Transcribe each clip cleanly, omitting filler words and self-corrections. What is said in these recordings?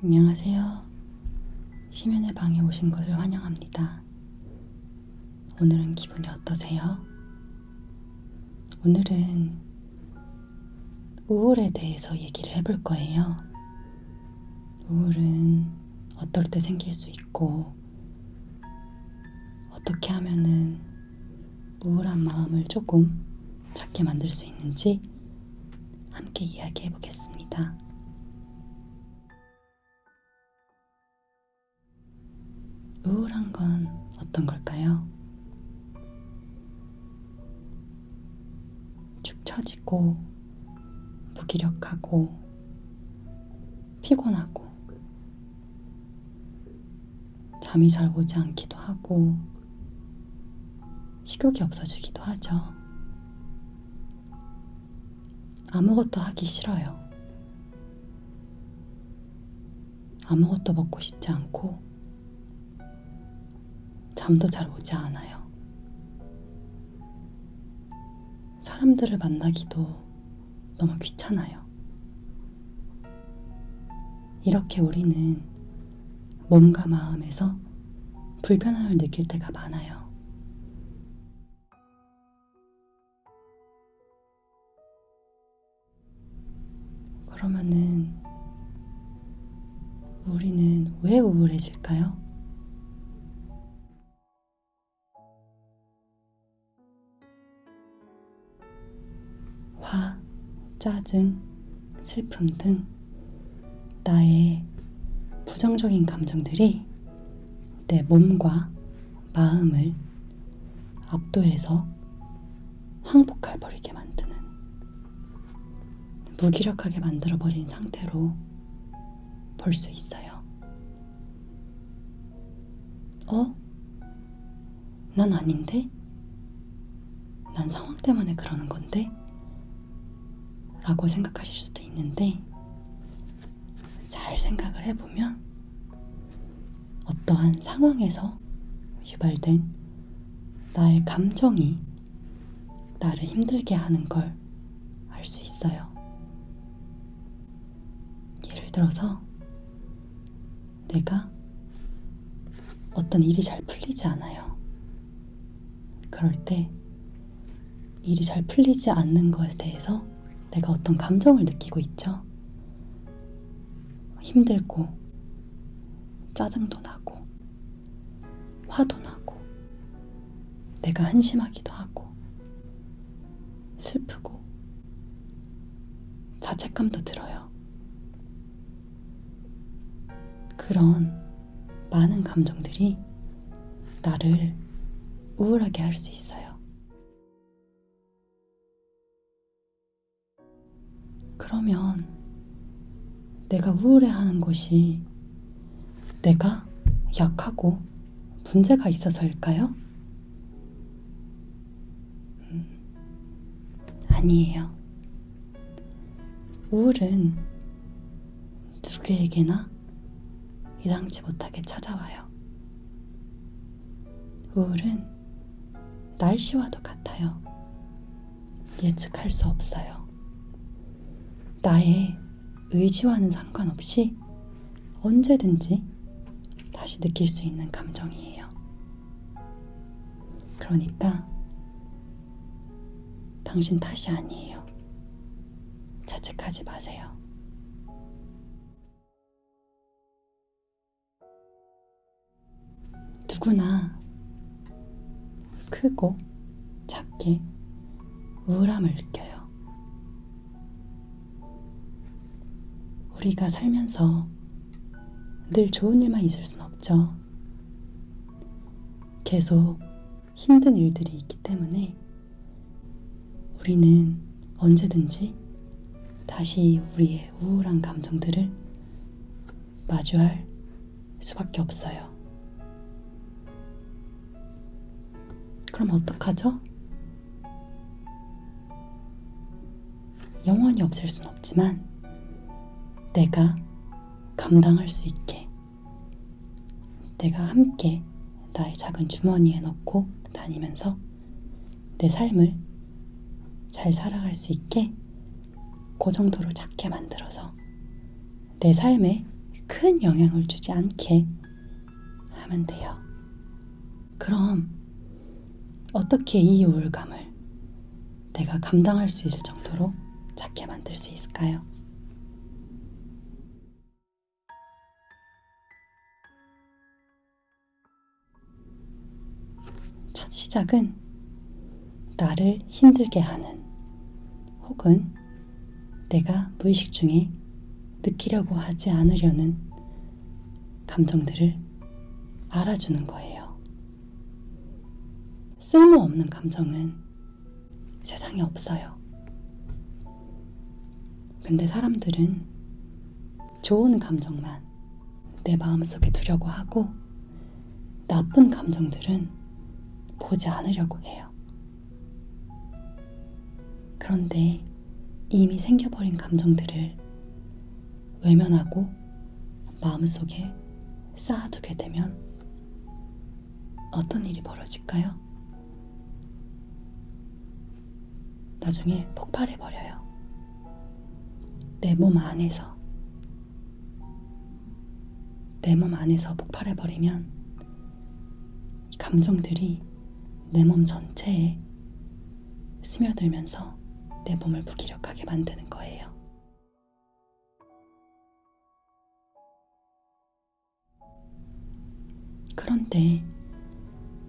안녕하세요. 심연의 방에 오신 것을 환영합니다. 오늘은 기분이 어떠세요? 오늘은 우울에 대해서 얘기를 해볼 거예요. 우울은 어떨 때 생길 수 있고, 어떻게 하면은 우울한 마음을 조금 작게 만들 수 있는지 함께 이야기해 보겠습니다. 우울한 건 어떤 걸까요? 축 처지고, 무기력하고, 피곤하고, 잠이 잘 오지 않기도 하고, 식욕이 없어지기도 하죠. 아무것도 하기 싫어요. 아무것도 먹고 싶지 않고, 잠도 잘 오지 않아요. 사람들을 만나기도 너무 귀찮아요. 이렇게 우리는 몸과 마음에서 불편함을 느낄 때가 많아요. 그러면은 우리는 왜 우울해질까요? 화, 짜증, 슬픔 등 나의 부정적인 감정들이 내 몸과 마음을 압도해서 황복해버리게 만드는, 무기력하게 만들어버린 상태로 볼 수 있어요. 난 아닌데? 난 상황 때문에 그러는 건데? 라고 생각하실 수도 있는데, 잘 생각을 해보면 어떠한 상황에서 유발된 나의 감정이 나를 힘들게 하는 걸 알 수 있어요. 예를 들어서 내가 어떤 일이 잘 풀리지 않아요. 그럴 때 일이 잘 풀리지 않는 것에 대해서 내가 어떤 감정을 느끼고 있죠. 힘들고, 짜증도 나고, 화도 나고, 내가 한심하기도 하고, 슬프고, 자책감도 들어요. 그런 많은 감정들이 나를 우울하게 할 수 있어요. 그러면 내가 우울해하는 것이 내가 약하고 문제가 있어서일까요? 아니에요. 우울은 누구에게나 예상치 못하게 찾아와요. 우울은 날씨와도 같아요. 예측할 수 없어요. 나의 의지와는 상관없이 언제든지 다시 느낄 수 있는 감정이에요. 그러니까 당신 탓이 아니에요. 자책하지 마세요. 누구나 크고 작게 우울함을 느껴요. 우리가 살면서 늘 좋은 일만 있을 순 없죠. 계속 힘든 일들이 있기 때문에 우리는 언제든지 다시 우리의 우울한 감정들을 마주할 수밖에 없어요. 그럼 어떡하죠? 영원히 없앨 순 없지만 내가 감당할 수 있게, 내가 함께 나의 작은 주머니에 넣고 다니면서 내 삶을 잘 살아갈 수 있게 그 정도로 작게 만들어서 내 삶에 큰 영향을 주지 않게 하면 돼요. 그럼 어떻게 이 우울감을 내가 감당할 수 있을 정도로 작게 만들 수 있을까요? 첫 시작은 나를 힘들게 하는 혹은 내가 무의식 중에 느끼려고 하지 않으려는 감정들을 알아주는 거예요. 쓸모없는 감정은 세상에 없어요. 근데 사람들은 좋은 감정만 내 마음속에 두려고 하고 나쁜 감정들은 보지 않으려고 해요. 그런데 이미 생겨버린 감정들을 외면하고 마음속에 쌓아두게 되면 어떤 일이 벌어질까요? 나중에 폭발해버려요. 내 몸 안에서 폭발해버리면 이 감정들이 내 몸 전체에 스며들면서 내 몸을 무기력하게 만드는 거예요. 그런데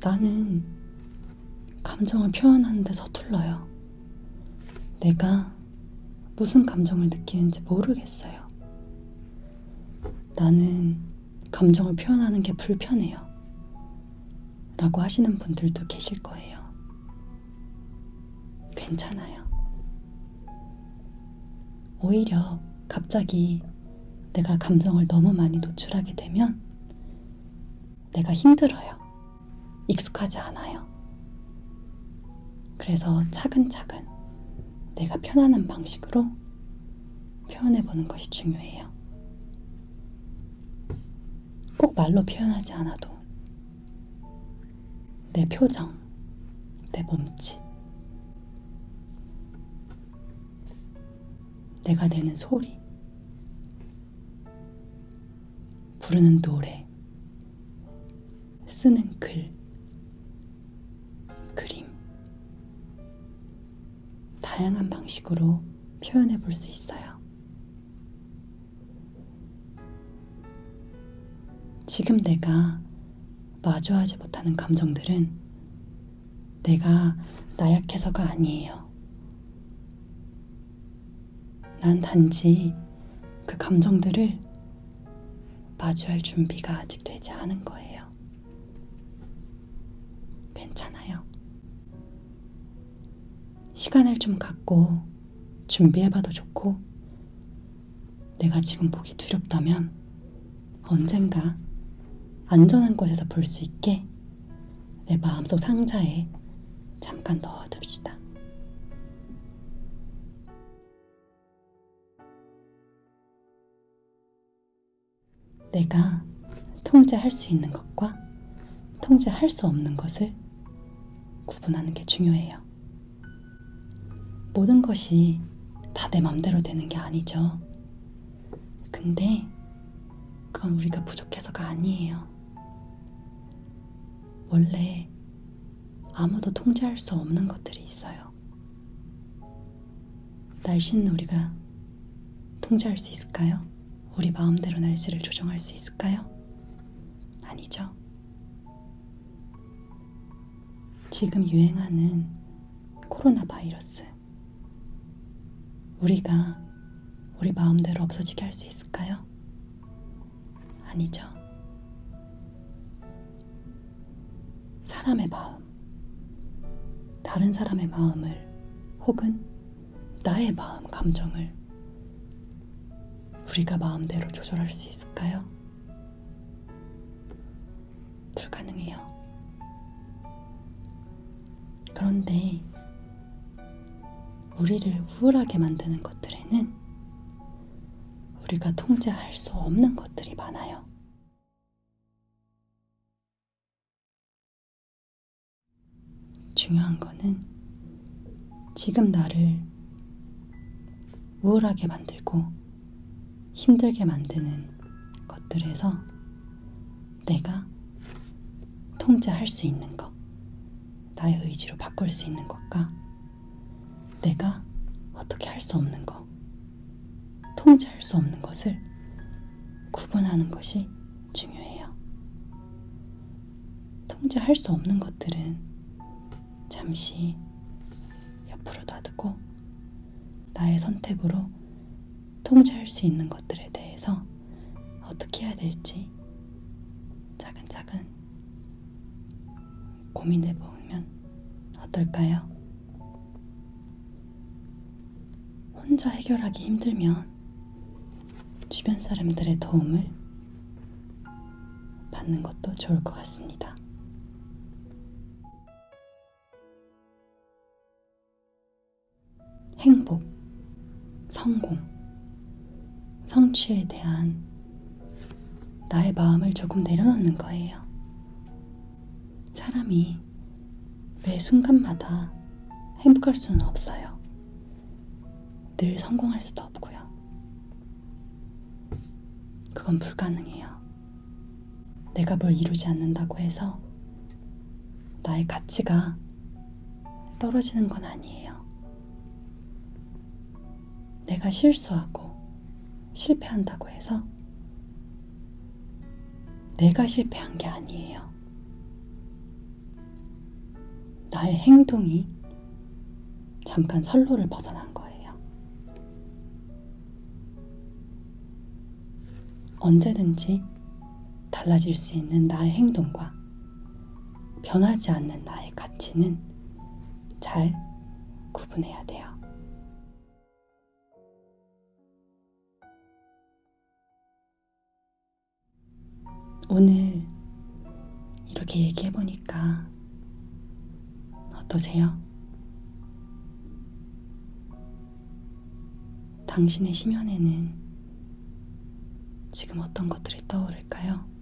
나는 감정을 표현하는데 서툴러요. 내가 무슨 감정을 느끼는지 모르겠어요. 나는 감정을 표현하는 게 불편해요. 라고 하시는 분들도 계실 거예요. 괜찮아요. 오히려 갑자기 내가 감정을 너무 많이 노출하게 되면 내가 힘들어요. 익숙하지 않아요. 그래서 차근차근 내가 편안한 방식으로 표현해보는 것이 중요해요. 꼭 말로 표현하지 않아도 내 표정, 내 몸짓, 내가 내는 소리, 부르는 노래, 쓰는 글, 그림, 다양한 방식으로 표현해 볼 수 있어요. 지금 내가 마주하지 못하는 감정들은 내가 나약해서가 아니에요. 난 단지 그 감정들을 마주할 준비가 아직 되지 않은 거예요. 괜찮아요. 시간을 좀 갖고 준비해봐도 좋고, 내가 지금 보기 두렵다면 언젠가 안전한 곳에서 볼 수 있게 내 마음속 상자에 잠깐 넣어둡시다. 내가 통제할 수 있는 것과 통제할 수 없는 것을 구분하는 게 중요해요. 모든 것이 다 내 맘대로 되는 게 아니죠. 근데 그건 우리가 부족해서가 아니에요. 원래 아무도 통제할 수 없는 것들이 있어요. 날씨는 우리가 통제할 수 있을까요? 우리 마음대로 날씨를 조정할 수 있을까요? 아니죠. 지금 유행하는 코로나 바이러스, 우리가 우리 마음대로 없어지게 할 수 있을까요? 아니죠. 사람의 마음, 다른 사람의 마음을 혹은 나의 마음, 감정을 우리가 마음대로 조절할 수 있을까요? 불가능해요. 그런데 우리를 우울하게 만드는 것들에는 우리가 통제할 수 없는 것들이 많아요. 중요한 거는 지금 나를 우울하게 만들고 힘들게 만드는 것들에서 내가 통제할 수 있는 것, 나의 의지로 바꿀 수 있는 것과 내가 어떻게 할 수 없는 것, 통제할 수 없는 것을 구분하는 것이 중요해요. 통제할 수 없는 것들은 잠시 옆으로 놔두고 나의 선택으로 통제할 수 있는 것들에 대해서 어떻게 해야 될지 차근차근 고민해 보면 어떨까요? 혼자 해결하기 힘들면 주변 사람들의 도움을 받는 것도 좋을 것 같습니다. 행복, 성공, 성취에 대한 나의 마음을 조금 내려놓는 거예요. 사람이 매 순간마다 행복할 수는 없어요. 늘 성공할 수도 없고요. 그건 불가능해요. 내가 뭘 이루지 않는다고 해서 나의 가치가 떨어지는 건 아니에요. 내가 실수하고 실패한다고 해서 내가 실패한 게 아니에요. 나의 행동이 잠깐 선로를 벗어난 거예요. 언제든지 달라질 수 있는 나의 행동과 변하지 않는 나의 가치는 잘 구분해야 돼요. 오늘 이렇게 얘기해보니까 어떠세요? 당신의 심연에는 지금 어떤 것들이 떠오를까요?